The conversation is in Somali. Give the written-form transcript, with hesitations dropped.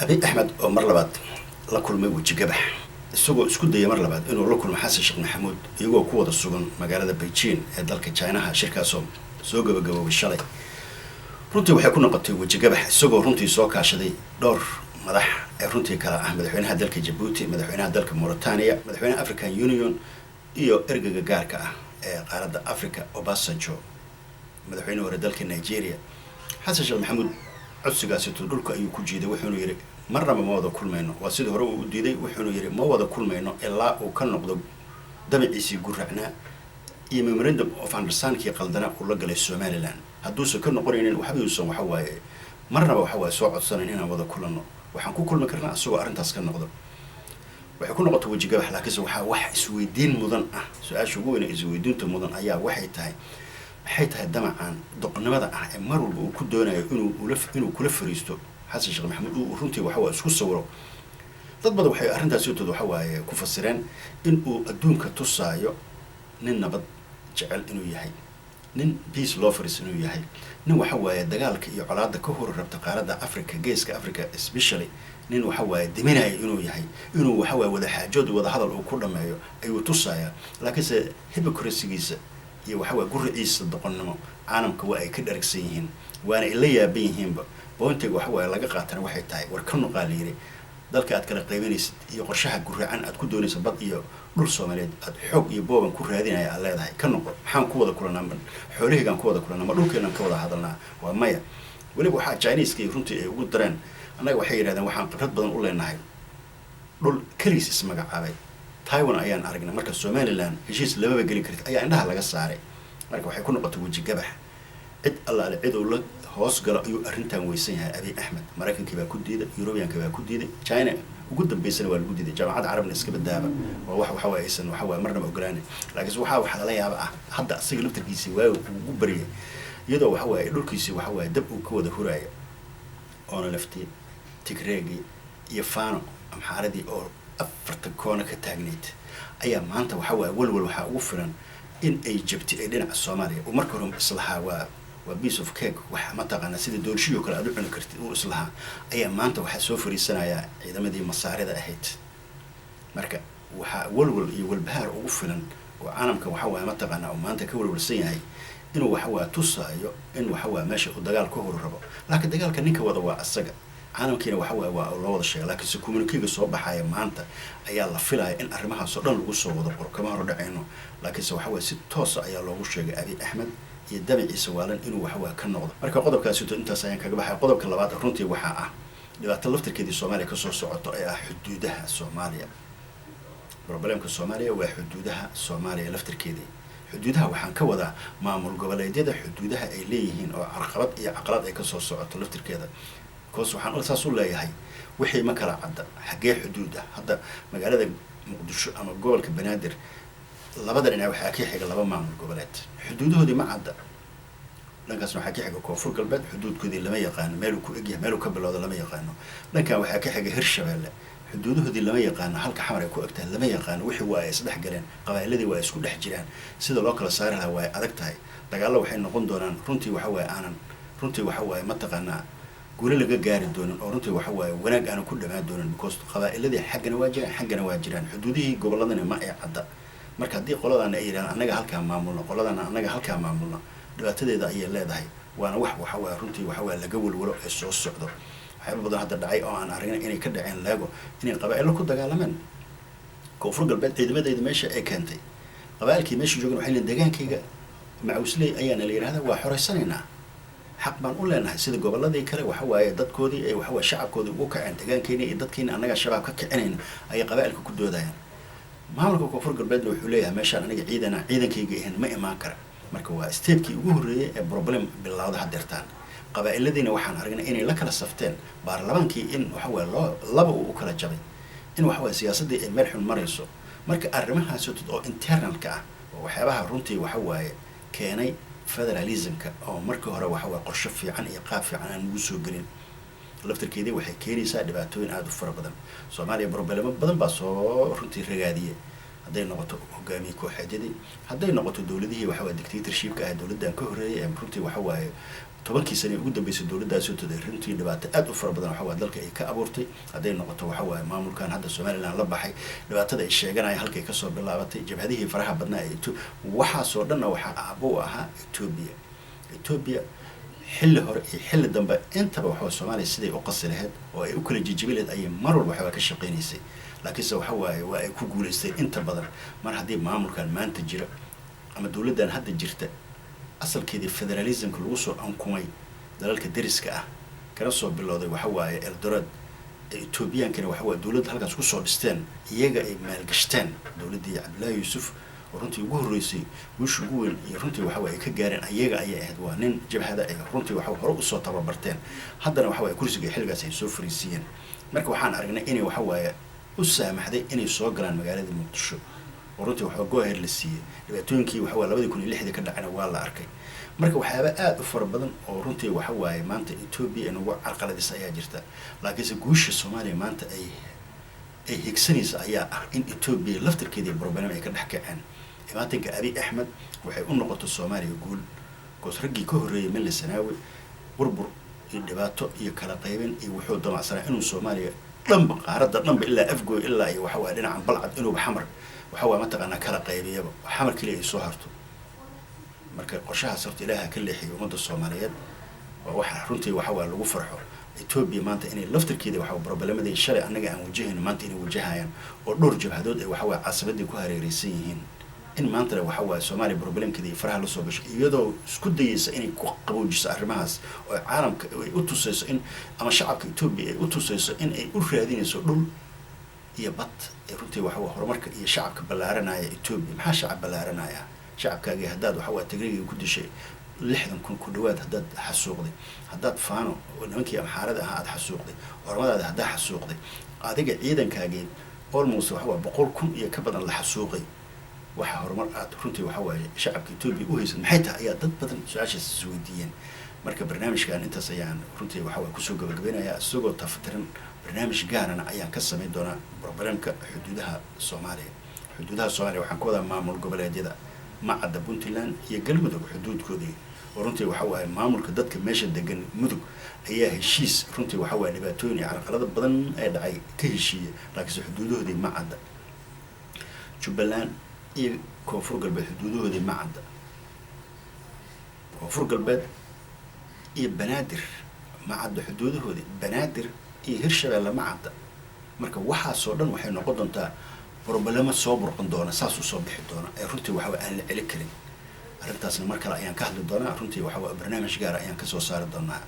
أبي أحمد عمر لبعض لا كل ما يوجي جبح السوق اسكو دي مر لبعض إنه لا كل ما حاسس شيخ محمود يجوا قوة السوق مجال بيجين ذلك تشاينها شركة سوق بجوا بالشلي runtii waxay ku noqotay waji gabax isagoo runtii soo kaashaday dhowr madax ee runtii kala ah madaxweynaha dalka Djibouti madaxweynaha dalka Mauritania madaxweynaha African Union iyo ergaga gaarka ah ee qaaradda Afrika Obasanjo madaxweynaha hore dalka Nigeria Xasan Sheikh Maxamuud codsigaasi dhulka ayuu ku jiiday wuxuu yiri marnaba ma wada kulmayno waa sidii hore uu diiday wuxuu yiri ma wada kulmayno ilaa uu ka noqdo dabiciisii guracnaa iyo memorandum of understanding qaldana uu la galay Somaliland hadduusan ka noqonaynin waxba uusan waxa waaye marnaba waxa waaye soo codsanan inaan wada kulanno waxaan ku kulmi karnaa asagoo arrintaas ka noqdo waxay ku noqotay waji gabax laakiin wax isweydiin mudan ah su'aasha ugu weyn ee isweydiinta mudan ayaa waxay tahay damacan doqonnimada ah ee mar walba uu ku doonayo inuu kula fariisto Xasan Sheikh Maxamuud uu runtii waxa waaye isku sawiro dad badan waxay arrintaas waxa waaye ku fasireen in uu adduunka tusaayo nin nabad jecel inuu yahay nin peace lovers inuu yahay nin waxa waaye dagaalka iyo colaadda ka hor rabta qaaradda Afrika geeska Afrika especially nin waxa waaye diminayo inuu yahay inuu waxa waaye wada xaajood wada hadal uu ku dhameeyo ayuu tusaya laakiin hypocrisy-giisa iyo waxa waaye guriciisa doqonnimo caalamka waa ay ka dharagsan yihiin waana ila yaaban yihiinba boontiga waxa waaye laga qaatana waxay tahay war ka noqaaliire dalka aad kala qaybinaysid iyo qorshaha guracan aad ku doonaysid bad iyo dhul Soomaaliyeed aad xoog iyo booban ku raadinaya aad leedahay ka noqo maxaan ku wada kulanaa xoolahigan ku wada kulanaa ma dhulkeena ka wada hadalnaa waa maya waliba waxa Chinese-ka runtii ay ugu dareen anaga waxay yiraahdeen waxaan khibrad badan u leenahay dhul kaliis ismagacaabay Taiwan ayaan aragnay marka Somaliland heshiis lababa gali kartay ayaa indhaha laga saaray marka waxay ku noqotay waji gabax cid alla cid uu la hoos galo ayuu arrintan weysan yahay Abiy Ahmed Mareykanka baa ku diiday European-ka baa ku diiday China ugu dambeysana waa lagu diiday jaamacadda carabna iska badaaba waa waxa waaye aysan waxa waaye marnaba ogolaanay laakiin waxa la yaab ah hadda asiga laftarkiisa waa ugu bariyay iyadoo waxa waaye dhulkiisa waxa waaye dab uu ka wada huraayo oo laftii Tigreegi iyo Faano amxaaradii oo afarta koona ka taagneed ayaa maanta waxa waaye walwal waxa ugu filan in ay jabti ay dhinaca Soomaaliya oo marka hore islaha waa piece of cake waxa ma taqaana sida doorshiyo kale aad u cuni kartid oo islaha ayaa maanta waxa soo fariisanaya ciidamadii masaarida ahayd marka waxa walwal iyo walbahaar ugu filan oo caalamka waxa waa ma taqaana oo maanta ka walwalsan yahay inuu waxa waa tusaayo in waxa waa meesha uu dagaal ka hor rabo laakiin dagaalka ninka wada waa asaga caalamkiina waxa waa loo wada sheegay laakiin si communique soo baxaya maanta ayaa la filayaa in arrimahaas oo dhan lagu soo wada qor kama hor dhacayno laakiin waxa waa si toos ah ayaa loogu sheegay Abiy Ahmed iyo dabiciisa waalan inuu waxa waa ka noqdo marka qodobkaasi intaas ayaan kaga baxay qodobka labaad runtii waxa ah dhibaato laftirkeedii Soomaaliya ka soo socoto ee ah xuduudaha Soomaaliya problemka Soomaaliya waa xuduudaha Soomaaliya laftirkeedii xuduudaha waxaan ka wadaa maamul goboleedyada xuduudaha ay leeyihiin oo carqabad iyo caqalad ay ka soo socoto laftirkeeda koos waxaan saas u leeyahay wixii ma kala cadda xagee xuduud ah hadda magaalada Muqdisho ama gobolka Banaadir labada dhinac waxa ka xiga laba maamul goboleed xuduudahoodii ma cadda dhankaas waxa ka xiga Koonfur Galbeed xuduudkoodii lama yaqaan meel uu ku egyahay meel uu ka bilowdo lama yaqaan dhankan waxa ka xiga Hirshabeelle xuduudahoodii lama yaqaan halka xamar ay ku egtahay lama yaqaan wixii waa isdhex galeen qabaa'iladii waa isku dhex jiraan sida loo kala saari lahaa waa adag tahay dagaal waxay noqon doonaan runtii waxa waaye ma taqaanaa guula laga gaari doonan oo runtii waxa waaye wanaag aan ku dhamaan doonan because qabaa'iladii xaggana waa jiraan xuduudihii goboladana ma ay cadda marka hadii qoladana ay yiraahdaan anaga halka maamulno qoladana anaga halka maamulno dhibaatadeeda ay leedahay waana waxa waa runtii waxa waa laga walwalo ee soo socdo waxay badan hadda dhacay oo aan aragnay inay ka dhaceen laago inay qabaa'ilo ku dagaalameen Koonfur Galbeed ciidamadeeda meesha ay keentay qabaa'ilkii meesha joogan waxay leeyihiin deegaankayga Macuusley ayaana la yiraahdaa waa xoreysanaynaa xaq baan u leenahay sida goboladii kale waxa waaye dadkoodii ay waxa waa shacabkoodii ugu kaceen deegaankeena iyo dadkeena anaga shabaab ka kicinayna ay qabaa'ilka ku doodayaan maamulka Koonfur Galbeed wuxuu leeyahay meeshaan aniga ciidankayga ahaan ma imaan kara marka waa step-kii ugu horeeyay ee problem bilowda hadeertaan qabaa'iladina waxaan aragnay inay la kala safteen baarlamaankii in waxa waa laba uu kala jabay in waxa waa siyaasadii ay meel xun marayso marka arrimahaas oo internalka ah waxyaabaha runtii waxa waaye keenay federalismka oo markii hore waxa waa qorshe fiican iyo qaab fiican aan ugu soo galin laftirkeedii waxay keenaysaa dhibaatooyin aad u fara badan Soomaaliya problemo badan baa soo runtii ragaadiyay hadday noqoto hogaamiye kooxeedyadii hadday noqoto dawladihii waxa waa dictatorship-ka ah dawladdan ka horeeyay ee runtii waxa waaye tobankii sano ugu dambeysay dowladdaasi oo taday runtii dhibaato aad u fara badan waxa waa dalka ay ka abuurtay hadday noqoto waxa waaye maamulkan hadda Somaliland la baxay dhibaatada ay sheeganayaan halkay ka soo bilaabatay jabhadihii faraha badnaa ee waxaasoo dhanna waxaa aabo u ahaa Ethiopia xilli hore iyo xilli dambe intaba waxa Soomaaliya siday u qasi lahayd oo ay u kala jijibileed ay mar walba waxa ka shaqeynaysay laakiinse waxa waaye waa ay ku guuleystay inta badan mar haddii maamulkan maanta jira ama dowladdan hadda jirta asalkeedii federalismka lagu soo ankumay dalalka deriska ah kana soo bilowday waxa waaye Eldoret Ethiopiankana waxa waa dowladda halkaas ku soo dhisteen iyaga ay maalgashteen dowladdii Cabdullaahi Yuusuf oo runtii ugu horeysay guush ugu weyn iyo runtii waxa ay ka gaareen iyaga ayay ahayd waa nin jabhada ay runtii waxa hore u soo tababarteen haddana waxa ay kursiga xilligaas ay soo fariisiyeen marka waxaan aragnay inay waxa waaye u saamaxday inay soo galaan magaalada Muqdisho oo runtii waxa go-aheed la siiyay dhibaatooyinkii waxa waa 2006 ka dhacayna waa la arkay marka waxyaaba aad u fara badan oo runtii waxa waaye maanta Ethiopia inagu carqaladis ayaa jirta laakiinse guusha Soomaaliya maanta ay higsanaysa ayaa ah in Ethiopia laftirkeedii problem ay ka dhex kaceen imaatinka Abiy Ahmed waxay u noqotay Soomaaliya guul goos raggii ka horeeyay Meel Sanaawi burbur iyo dhibaato iyo kala qaybin iyo wuxuu damacsanaa inuu Soomaaliya dhanba qaaradda dhanba ilaa afgooy ilaa iyo waxa waa dhinacan balcad inuu xamar waxa waa mataqaanaa kala qaybiyaba xamar kaliya ay soo harto marka qorshaha sabta ilaaha ka leexiyo ummadda Soomaaliyeed waa waxa runtii waxa waa lagu farxo Ethiopia maanta inay laftirkeeda waxa problemada shalay anaga aan wajahayno maanta inay wajahayaan oo dhowr jabhadood ay waxa waa caasimadii ku hareeraysan yihiin in maanta waxa waa Soomaaliya problemkeedii faraha la soo gashay iyadoo isku dayaysa inay ku qaboojiso arrimahaas oo caalamka ay u tusayso in ama shacabka Ethiopia ay u tusayso in ay u raadinayso dhul iyo bad ee runtii waxa waa horumarka iyo shacabka balaaranaya Ethiopia maxaa shacab balaaranaya shacabkaaga haddaad waxa waa Tigreega ku dishay 60,000 ku dhawaad haddaad xasuuqday haddaad faano oo nimankii amxaarada ahaa aad xasuuqday ormadaada haddaad xasuuqday adiga ciidankaageen almost waxa waa 100,000 iyo ka badan la xasuuqay waxa horumar aad runtii waxa waaye shacabka Ethiopia u haysan maxay tahay ayaa dad badan su'aashaas isweydiiyeen marka barnaamijkan intaas ayaan runtii waxa waa ku soo gabagabeynayaa isagoo tafatiran barnaamij gaarana ayaan ka sameyn doonaa problemka xuduudaha Soomaaliya waxaan ku wadaa maamul goboleedyada macadda Puntland iyo Galmudug xuduudkoodii oo runtii waxa waaye maamulka dadka meesha degan mudug ayaa heshiis runtii waxa waaye dhibaatooyin iyo carqalado badan ay dhacay ka heshiiyay laakiin xuduudahoodii macadda Jubbaland iyo koonfur galbeed xuduudahoodii macadda koonfur galbeed iyo Banaadir macadda xuduudahoodii Banaadir iyo Hirshabeelle macadda marka waxa soo dhan waxay noqon doontaa problema soo burqan doona saas u soo bixi doona ee runtii waxa aan la celin karin arrintaasna mar kale ayaan ka hadli doonaa runtii waxa barnaamij gaar ah ayaan ka soo saari doonaa